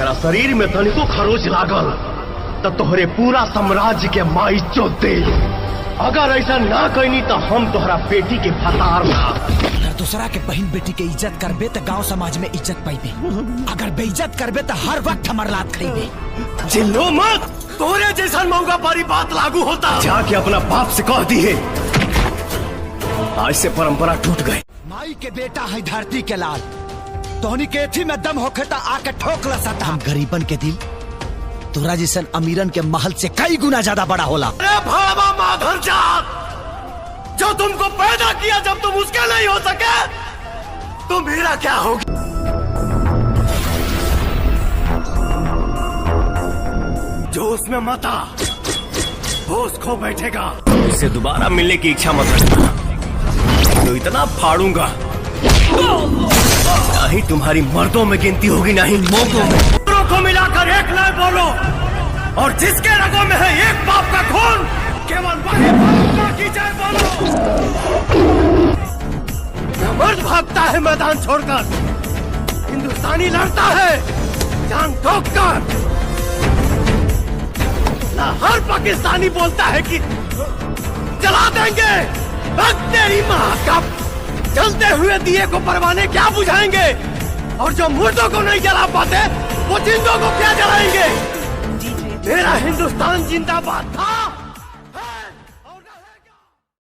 तेरा शरीर में तनिको खरोच लागल तो तोहरे पूरा साम्राज्य के माई चोद दे। अगर ऐसा ना कहनी तो हम तोहरा बेटी के फतार ना। अगर दूसरा के बहन बेटी के इज्जत करबे तो गांव समाज में इज्जत पाइबे, अगर बेइज्जत करबे तो हर वक्त हमार लात खाइबे। चिल्लो मत, तोरे जैसा मौका पारी बात लागू होता। जाके अपना बाप से कह दी है, आज से परंपरा टूट गई। माई के बेटा है धरती के लाल, तोहनी के एथी में दम होखे तो आके ठोक लसता। हम गरीबन के दिल तोरा जैसन अमीरन के महल से कई गुना ज्यादा बड़ा होला। अरे भावा माधर जात, जो तुमको पैदा किया जब तुम उसके नहीं हो सके तो मेरा क्या होगा? जो उसमें मता होश खो बैठेगा। इससे दोबारा मिलने की इच्छा मत रखना, तो इतना फाड़ूंगा नहीं तुम्हारी मर्दों में गिनती होगी नहीं मौकों में। दोनों को मिलाकर एक लाए बोलो, और जिसके रगों में है एक बाप का खून केवल वही बाप की जय बोलो। मर्द भागता है मैदान छोड़कर, हिंदुस्तानी लड़ता है जान ठोक कर। हर पाकिस्तानी बोलता है कि जला देंगे, तेरी माँ का जलते हुए दिए को परवाने क्या बुझाएंगे, और जो मुर्दों को नहीं जला पाते वो जिंदों को क्या जलाएंगे। मेरा हिंदुस्तान जिंदाबाद था।